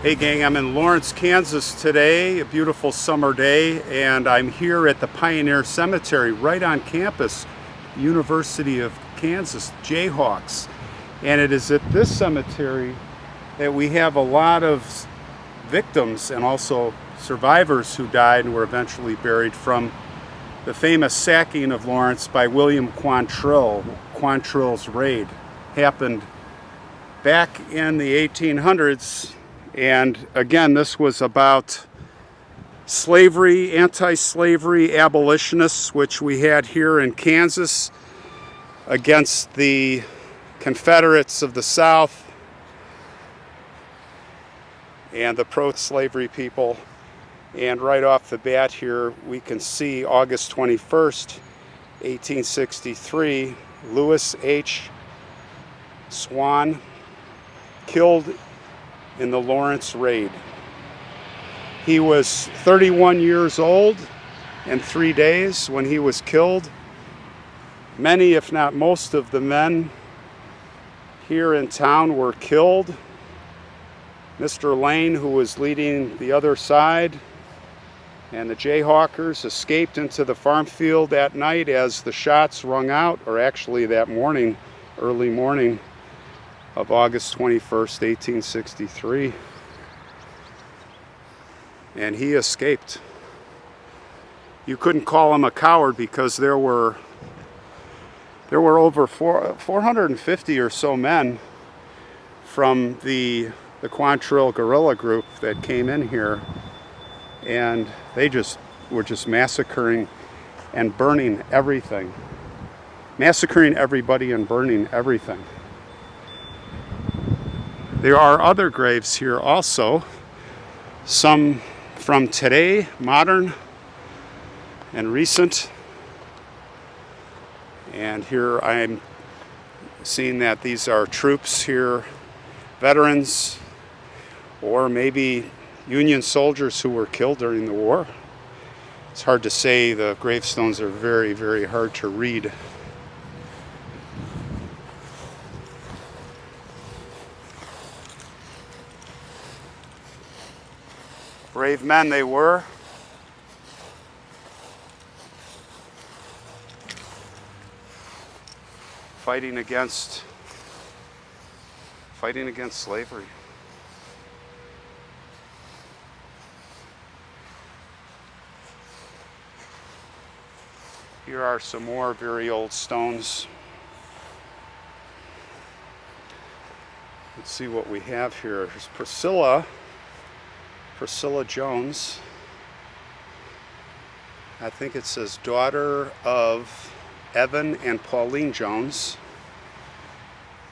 Hey gang, I'm in Lawrence, Kansas today, a beautiful summer day, and I'm here at the Pioneer Cemetery right on campus, University of Kansas, Jayhawks. And it is at this cemetery that we have a lot of victims and also survivors who died and were eventually buried from the famous sacking of Lawrence by William Quantrill. Quantrill's raid happened back in the 1800s. And again, this was about slavery, anti-slavery abolitionists, which we had here in Kansas, against the Confederates of the South and the pro-slavery people. And right off the bat here, we can see August 21st, 1863, Lewis H. Swan killed in the Lawrence raid. He was 31 years old and 3 days when he was killed. Many, if not most, of the men here in town were killed. Mr. Lane, who was leading the other side, and the Jayhawkers escaped into the farm field that night as the shots rung out, or actually that morning, early morning of August 21st, 1863. And he escaped. You couldn't call him a coward because there were over 450 or so men from the Quantrill guerrilla group that came in here, and they were just massacring and burning everything. Massacring everybody and burning everything. There are other graves here also, some from today, modern and recent. And here I'm seeing that these are troops here, veterans, or maybe Union soldiers who were killed during the war. It's hard to say. The gravestones are very, very hard to read. Brave men they were. Fighting against slavery. Here are some more very old stones. Let's see what we have here. There's Priscilla Jones. I think it says daughter of Evan and Pauline Jones.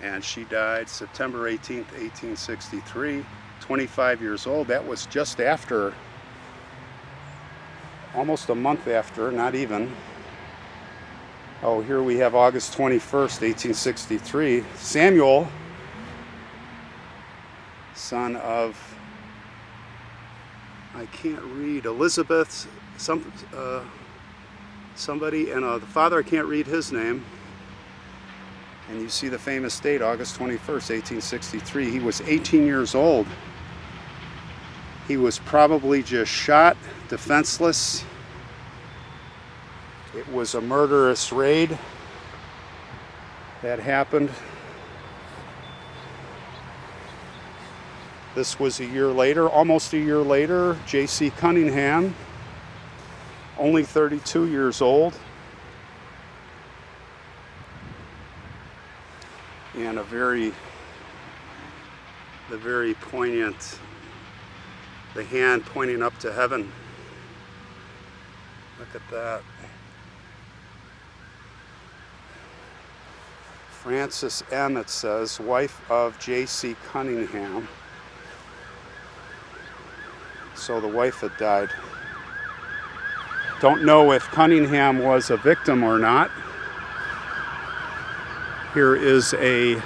And she died September 18th, 1863, 25 years old. That was just after, almost a month after, not even. Oh, here we have August 21st, 1863. Samuel, son of, I can't read, Elizabeth, somebody, and the father, I can't read his name. And you see the famous date, August 21st, 1863. He was 18 years old. He was probably just shot, defenseless. It was a murderous raid that happened. This was a year later, almost a year later. J.C. Cunningham, only 32 years old. And the very poignant, the hand pointing up to heaven. Look at that. Francis M., it says, wife of J.C. Cunningham. So the wife had died. Don't know if Cunningham was a victim or not. Here is a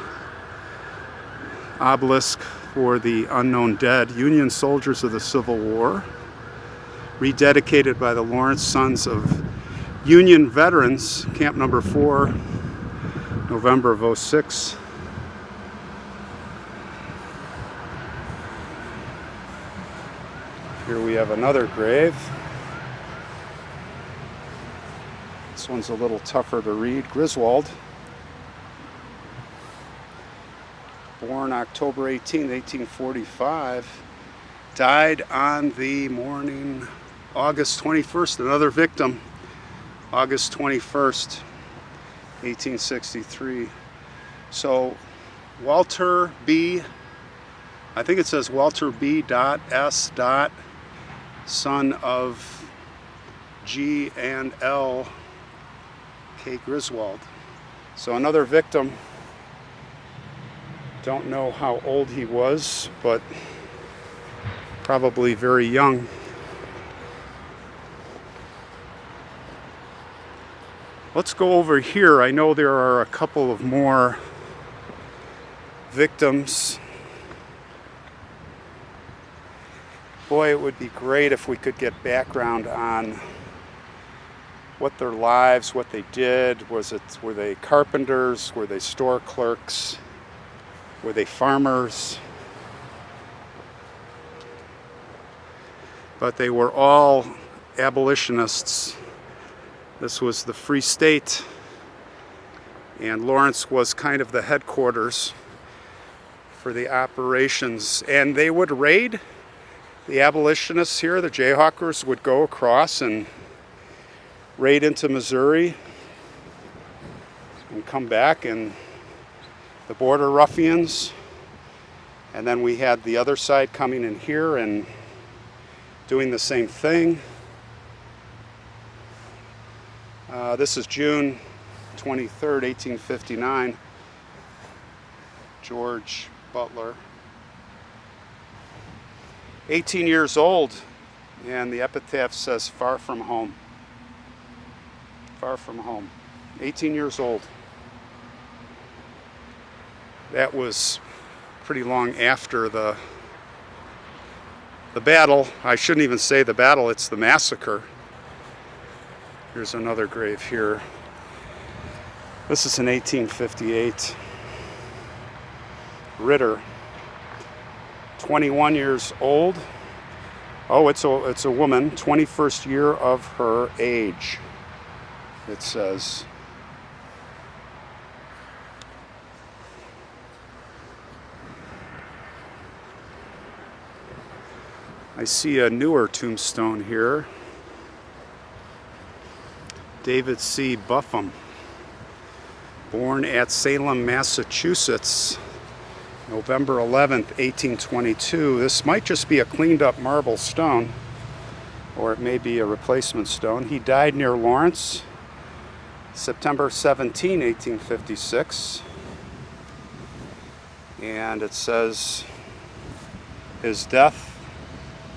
obelisk for the unknown dead, Union soldiers of the Civil War, rededicated by the Lawrence Sons of Union Veterans, Camp Number 4, November of '06. Here we have another grave. This one's a little tougher to read. Griswold, born October 18, 1845, died on the morning, August 21st, another victim, August 21st, 1863. So Walter B., I think it says Walter B. S. son of G and L. K. Griswold. So another victim. Don't know how old he was, but probably very young. Let's go over here. I know there are a couple of more victims. Boy, it would be great if we could get background on what their lives, what they did. Were they carpenters? Were they store clerks? Were they farmers? But they were all abolitionists. This was the Free State, and Lawrence was kind of the headquarters for the operations. And they would raid. The abolitionists here, the Jayhawkers, would go across and raid into Missouri and come back, and the border ruffians. And then we had the other side coming in here and doing the same thing. This is June 23rd, 1859. George Butler. 18 years old, and the epitaph says, "Far from home." Far from home. 18 years old. That was pretty long after the battle. I shouldn't even say the battle, it's the massacre. Here's another grave here. This is in 1858. Ritter, 21 years old. Oh, it's a woman, 21st year of her age, it says. I see a newer tombstone here. David C. Buffum, born at Salem, Massachusetts, November 11th, 1822. This might just be a cleaned up marble stone, or it may be a replacement stone. He died near Lawrence, September 17, 1856. And it says, his death,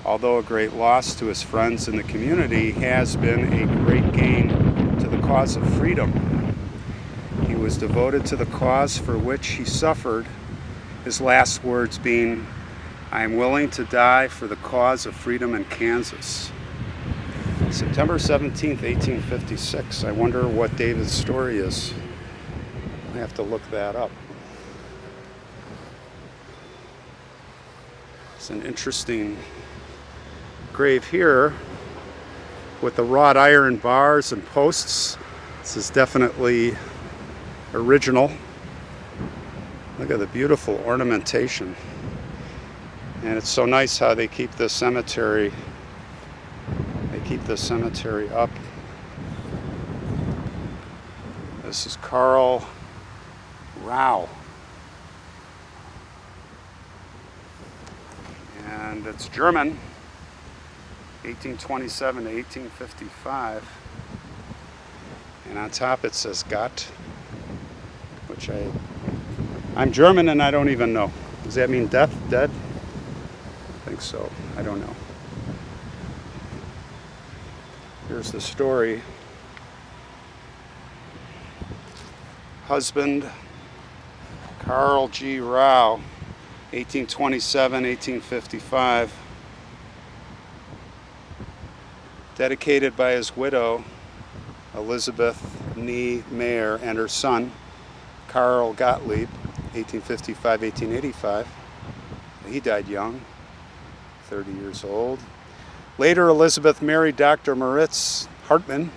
although a great loss to his friends in the community, has been a great gain to the cause of freedom. He was devoted to the cause for which he suffered, his last words being, "I am willing to die for the cause of freedom in Kansas." September 17th, 1856. I wonder what David's story is. I have to look that up. It's an interesting grave here with the wrought iron bars and posts. This is definitely original. Look at the beautiful ornamentation. And it's so nice how they keep this cemetery. They keep this cemetery up. This is Carl Rau. And it's German, 1827 to 1855. And on top it says Gott, which I'm German and I don't even know. Does that mean death, dead? I think so. I don't know. Here's the story. Husband, Carl G. Rau, 1827, 1855. Dedicated by his widow, Elizabeth Nee Mayer, and her son, Carl Gottlieb, 1855, 1885. He died young, 30 years old. Later, Elizabeth married Dr. Moritz Hartmann,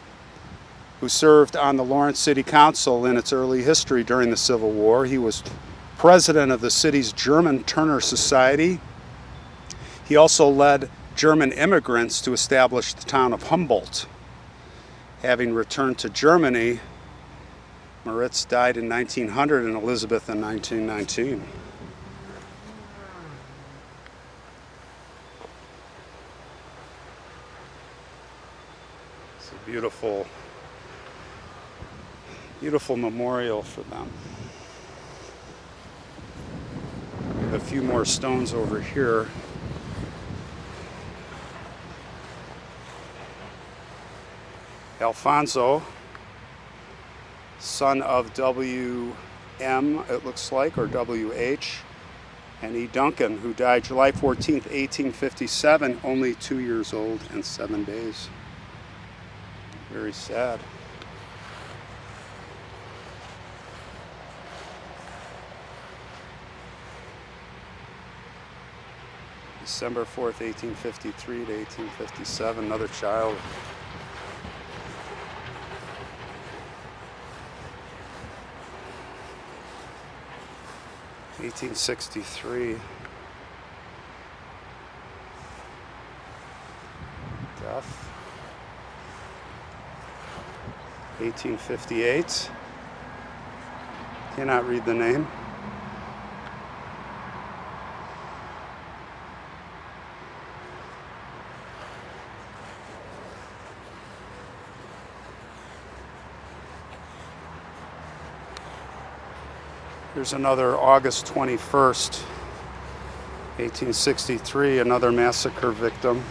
who served on the Lawrence City Council in its early history during the Civil War. He was president of the city's German Turner Society. He also led German immigrants to establish the town of Humboldt. Having returned to Germany, Moritz died in 1900 and Elizabeth in 1919. It's a beautiful, beautiful memorial for them. We have a few more stones over here. Alfonso, son of W.M., it looks like, or W.H., and E. Duncan, who died July 14th, 1857, only 2 years old and 7 days. Very sad. December 4th, 1853 to 1857, another child. (1863) death. 1858. Cannot read the name. Here's another August 21st, 1863, another massacre victim,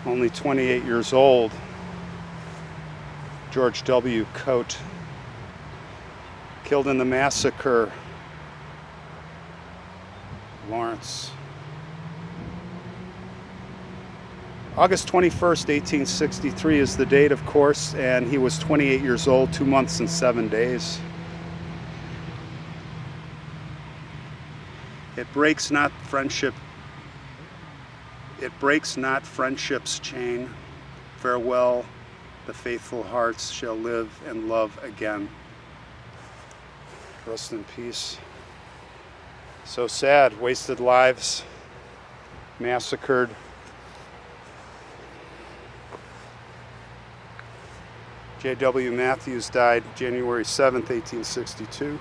only 28 years old, George W. Coate, killed in the massacre, Lawrence. August 21st, 1863 is the date, of course, and he was 28 years old, 2 months and 7 days. It breaks not friendship's chain. Farewell, the faithful hearts shall live and love again. Rest in peace. So sad, wasted lives, massacred. J.W. Matthews died January 7th, 1862.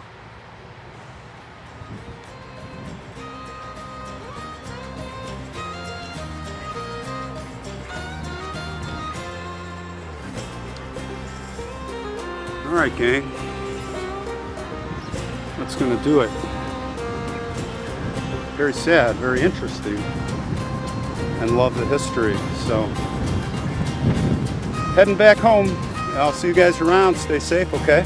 All right, gang. That's going to do it. Very sad, very interesting, and love the history. So, heading back home. I'll see you guys around. Stay safe, okay?